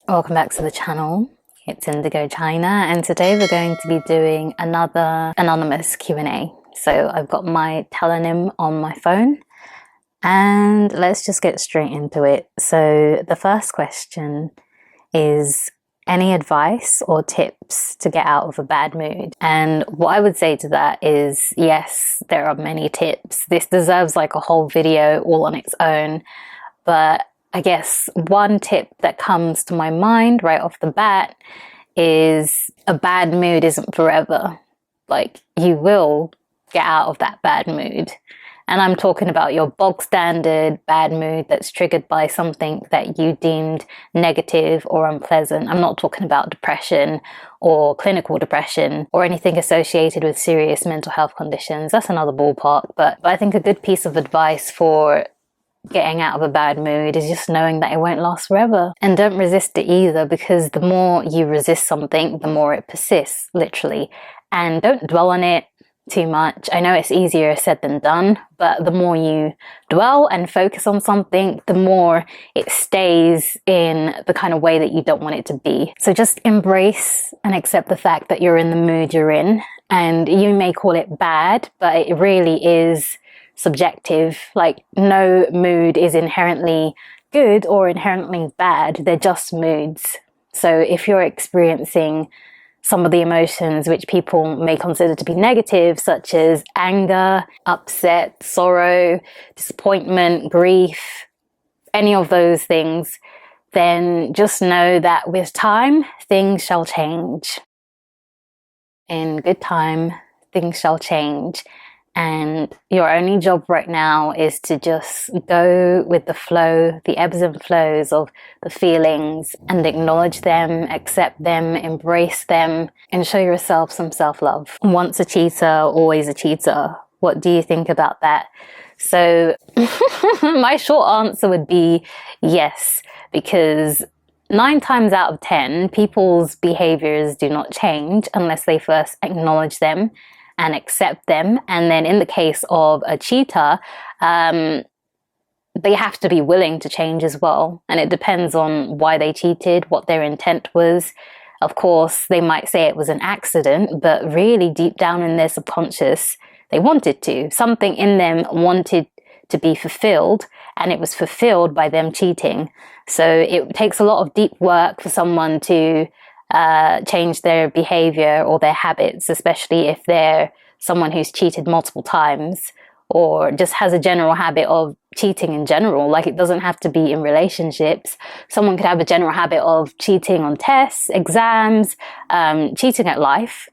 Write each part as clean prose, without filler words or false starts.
Welcome back to the channel. It's Indigo China, and today we're going to be doing another anonymous Q&A. So I've got my telonym on my phone and let's just get straight into it. So the first question is, any advice or tips to get out of a bad mood? And what I would say to that is, yes, there are many tips. This deserves like a whole video all on its own, but I guess one tip that comes to my mind right off the bat is a bad mood isn't forever. Like, you will get out of that bad mood. And I'm talking about your bog standard bad mood that's triggered by something that you deemed negative or unpleasant. I'm not talking about depression or clinical depression or anything associated with serious mental health conditions. That's another ballpark. But I think a good piece of advice for getting out of a bad mood is just knowing that it won't last forever. And don't resist it either, because the more you resist something, the more it persists, literally. And don't dwell on it too much. I know it's easier said than done, but the more you dwell and focus on something, the more it stays in the kind of way that you don't want it to be. So just embrace and accept the fact that you're in the mood you're in, and you may call it bad, but it really is subjective. Like, no mood is inherently good or inherently bad. They're just moods. So if you're experiencing some of the emotions which people may consider to be negative, such as anger, upset, sorrow, disappointment, grief, any of those things, then just know that with time, things shall change. In good time, things shall change. And your only job right now is to just go with the flow, the ebbs and flows of the feelings, and acknowledge them, accept them, embrace them, and show yourself some self-love. Once a cheater, always a cheater. What do you think about that? So my short answer would be yes, because 9 times out of 10, people's behaviors do not change unless they first acknowledge them and accept them. And then in the case of a cheater, they have to be willing to change as well. And it depends on why they cheated, what their intent was. Of course, they might say it was an accident, but really deep down in their subconscious, they wanted to. Something in them wanted to be fulfilled, and it was fulfilled by them cheating. So it takes a lot of deep work for someone to change their behavior or their habits, especially if they're someone who's cheated multiple times or just has a general habit of cheating in general. Like, it doesn't have to be in relationships. Someone could have a general habit of cheating on tests, exams, cheating at life,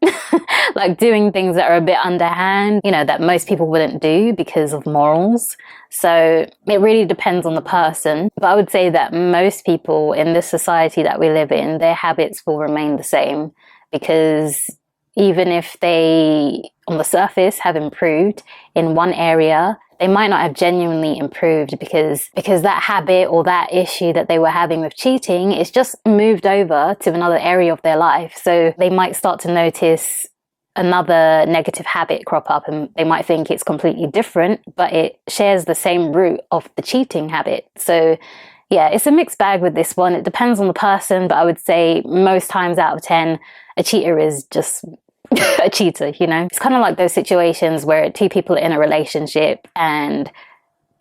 like doing things that are a bit underhand, you know, that most people wouldn't do because of morals. So it really depends on the person. But I would say that most people in this society that we live in, their habits will remain the same, because even if they, on the surface, have improved in one area, they might not have genuinely improved because that habit or that issue that they were having with cheating is just moved over to another area of their life. So they might start to notice another negative habit crop up, and they might think it's completely different, but it shares the same root of the cheating habit. So yeah, it's a mixed bag with this one. It depends on the person, but I would say most times out of 10, a cheater is just a cheater, you know? It's kind of like those situations where 2 people are in a relationship and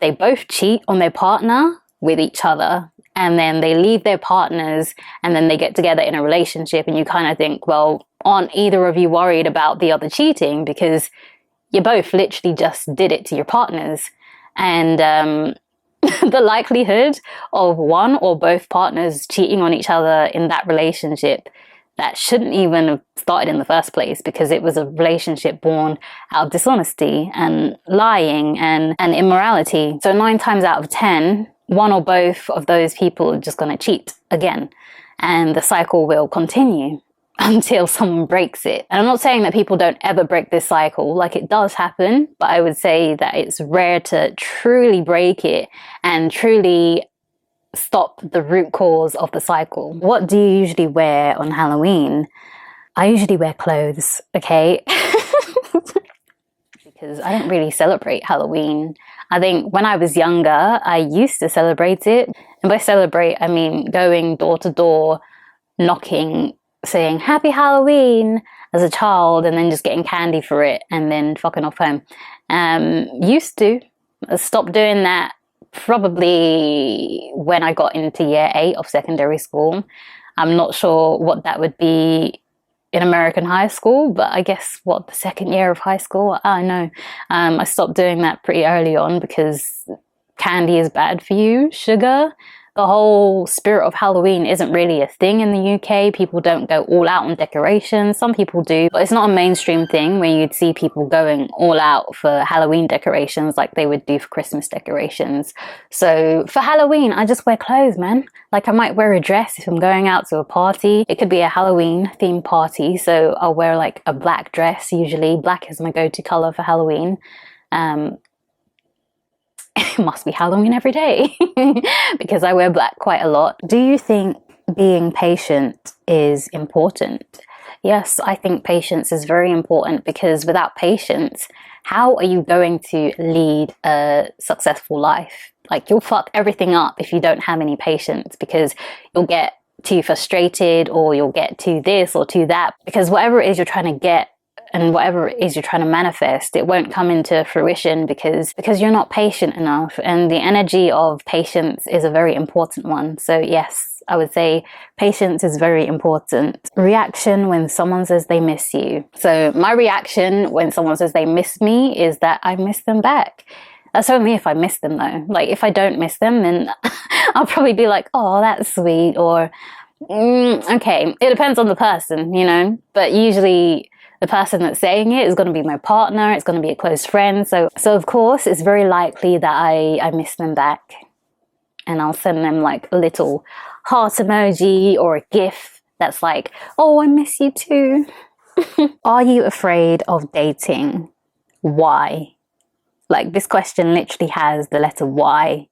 they both cheat on their partner with each other, and then they leave their partners and then they get together in a relationship, and you kind of think, well, aren't either of you worried about the other cheating? Because you both literally just did it to your partners. And the likelihood of one or both partners cheating on each other in that relationship, that shouldn't even have started in the first place, because it was a relationship born out of dishonesty and lying and immorality. So 9 times out of 10, one or both of those people are just going to cheat again. And the cycle will continue until someone breaks it. And I'm not saying that people don't ever break this cycle. Like, it does happen, but I would say that it's rare to truly break it and truly stop the root cause of the cycle. What do you usually wear on Halloween? I usually wear clothes, okay? Because I don't really celebrate Halloween. I think when I was younger, I used to celebrate it. And by celebrate, I mean going door to door, knocking, saying Happy Halloween as a child, and then just getting candy for it and then fucking off home. Used to. I stopped doing that probably when I got into year 8 of secondary school. I'm not sure what that would be in American high school, but I guess the second year of high school, I don't know. I stopped doing that pretty early on because candy is bad for you, sugar. The whole spirit of Halloween isn't really a thing in the UK. People don't go all out on decorations. Some people do, but it's not a mainstream thing where you'd see people going all out for Halloween decorations like they would do for Christmas decorations. So for Halloween, I just wear clothes, man. Like I might wear a dress if I'm going out to a party. It could be a Halloween themed party, so I'll wear like a black dress usually. Black is my go-to color for Halloween. It must be Halloween every day because I wear black quite a lot. Do you think being patient is important? Yes, I think patience is very important because without patience, how are you going to lead a successful life? Like you'll fuck everything up if you don't have any patience because you'll get too frustrated or you'll get to this or to that because whatever it is you're trying to get and whatever it is you're trying to manifest, it won't come into fruition because you're not patient enough. And the energy of patience is a very important one. So yes, I would say patience is very important. Reaction when someone says they miss you. So my reaction when someone says they miss me is that I miss them back. That's only if I miss them though. Like if I don't miss them, then I'll probably be like, oh, that's sweet. Or, okay, it depends on the person, you know, but usually the person that's saying it is going to be my partner, it's going to be a close friend. So of course, it's very likely that I miss them back. And I'll send them like a little heart emoji or a GIF that's like, oh, I miss you too. Are you afraid of dating? Why? Like this question literally has the letter Y.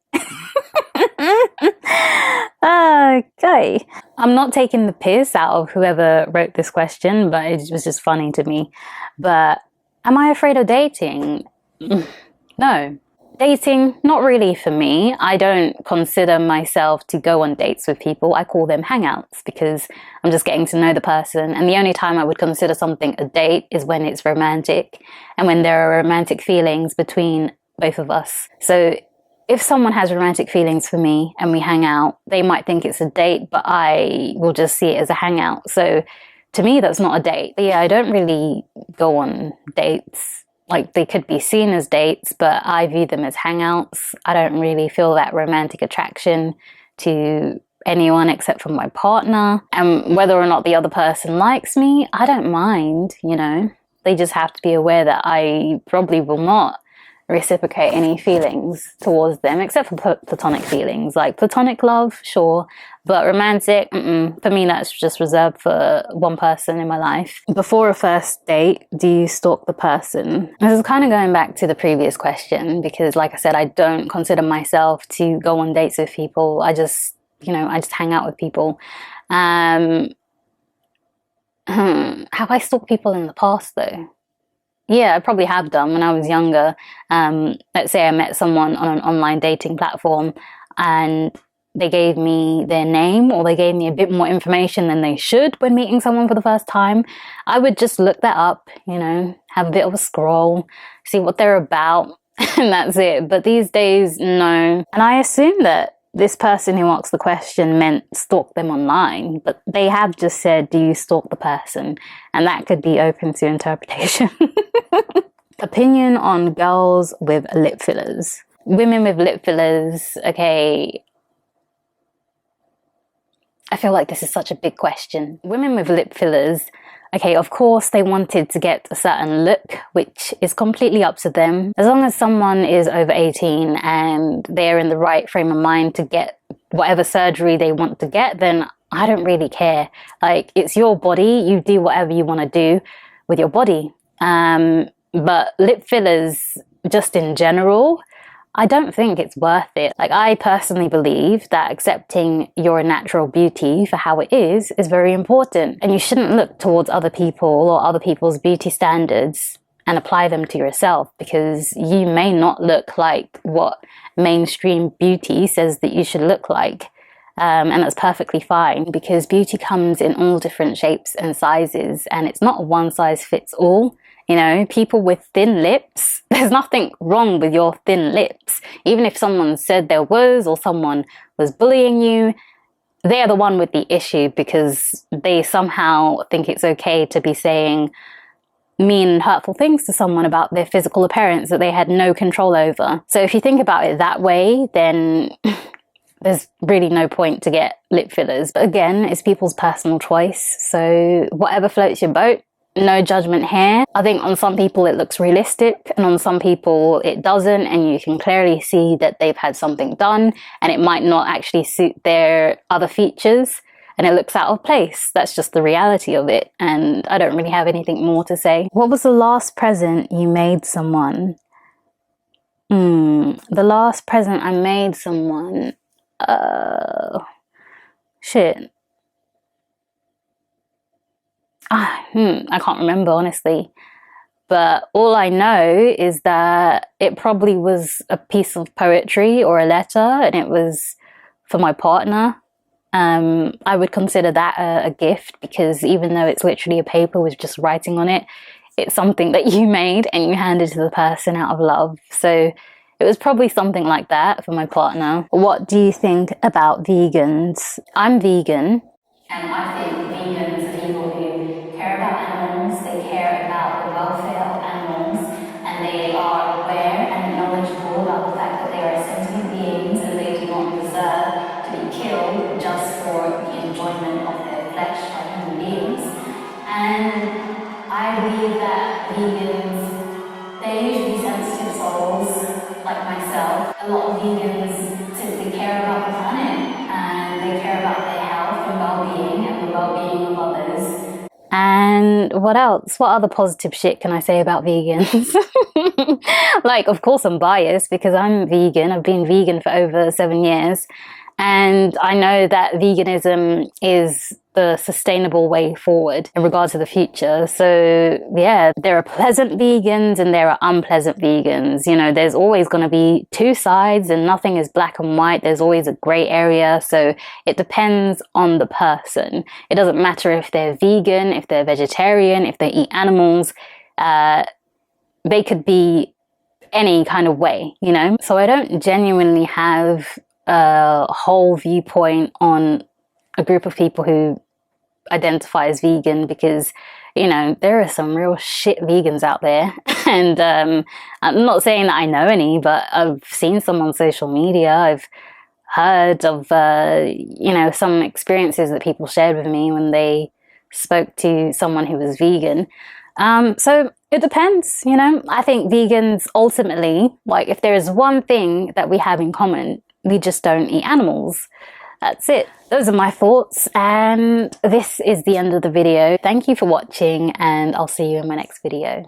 Okay. I'm not taking the piss out of whoever wrote this question, but it was just funny to me. But am I afraid of dating? No. Dating, not really for me. I don't consider myself to go on dates with people. I call them hangouts because I'm just getting to know the person. And the only time I would consider something a date is when it's romantic and when there are romantic feelings between both of us. So if someone has romantic feelings for me and we hang out, they might think it's a date, but I will just see it as a hangout. So to me, that's not a date. But yeah, I don't really go on dates. Like they could be seen as dates, but I view them as hangouts. I don't really feel that romantic attraction to anyone except for my partner. And whether or not the other person likes me, I don't mind, you know. They just have to be aware that I probably will not reciprocate any feelings towards them except for platonic feelings. Like platonic love, sure, but romantic, for me that's just reserved for one person in my life. Before a first date, do you stalk the person? This is kind of going back to the previous question because like I said, I don't consider myself to go on dates with people. I just hang out with people. Have I stalked people in the past though? Yeah, I probably have done when I was younger. Let's say I met someone on an online dating platform and they gave me their name or they gave me a bit more information than they should when meeting someone for the first time. I would just look that up, you know, have a bit of a scroll, see what they're about, and that's it. But these days, no. And I assume that this person who asked the question meant stalk them online, but they have just said, do you stalk the person? And that could be open to interpretation. Opinion on girls with lip fillers. Women with lip fillers, okay. I feel like this is such a big question. Women with lip fillers, okay, of course they wanted to get a certain look, which is completely up to them. As long as someone is over 18 and they're in the right frame of mind to get whatever surgery they want to get, then I don't really care. Like, it's your body, you do whatever you want to do with your body. But lip fillers, just in general, I don't think it's worth it. Like, I personally believe that accepting your natural beauty for how it is very important. And you shouldn't look towards other people or other people's beauty standards and apply them to yourself, because you may not look like what mainstream beauty says that you should look like. And that's perfectly fine, because beauty comes in all different shapes and sizes, and it's not one size fits all. You know, people with thin lips, there's nothing wrong with your thin lips. Even if someone said there was, or someone was bullying you, they're the one with the issue, because they somehow think it's okay to be saying mean, hurtful things to someone about their physical appearance that they had no control over. So if you think about it that way, then there's really no point to get lip fillers. But again, it's people's personal choice. So whatever floats your boat, no judgment here. I think on some people it looks realistic, and on some people it doesn't, and you can clearly see that they've had something done and it might not actually suit their other features, and it looks out of place. That's just the reality of it, and I don't really have anything more to say. What was the last present you made someone? The last present I made someone, shit. I can't remember, honestly. But all I know is that it probably was a piece of poetry or a letter, and it was for my partner. I would consider that a gift, because even though it's literally a paper with just writing on it, it's something that you made and you handed to the person out of love. So it was probably something like that for my partner. What do you think about vegans? I'm vegan, and I think vegans are people who care about animals, they care about the welfare of animals, and they are aware and knowledgeable about the fact that they are sentient beings and they do not deserve to be killed just for the enjoyment of their flesh by human beings. And I believe that vegans, they're usually sensitive souls like myself. A lot of vegans simply care about the planet, and they care about their health and well-being and the well-being of others. And what else? What other positive shit can I say about vegans? Like, of course I'm biased because I'm vegan. I've been vegan for over 7 years. And I know that veganism is the sustainable way forward in regards to the future. So yeah, there are pleasant vegans and there are unpleasant vegans. You know, there's always going to be two sides and nothing is black and white. There's always a gray area. So it depends on the person. It doesn't matter if they're vegan, if they're vegetarian, if they eat animals. They could be any kind of way, you know? So I don't genuinely have a whole viewpoint on a group of people who identify as vegan, because, you know, there are some real shit vegans out there. And I'm not saying that I know any, but I've seen some on social media. I've heard of, you know, some experiences that people shared with me when they spoke to someone who was vegan. So it depends, you know. I think vegans ultimately, like, if there is one thing that we have in common, we just don't eat animals. That's it. Those are my thoughts, and this is the end of the video. Thank you for watching, and I'll see you in my next video.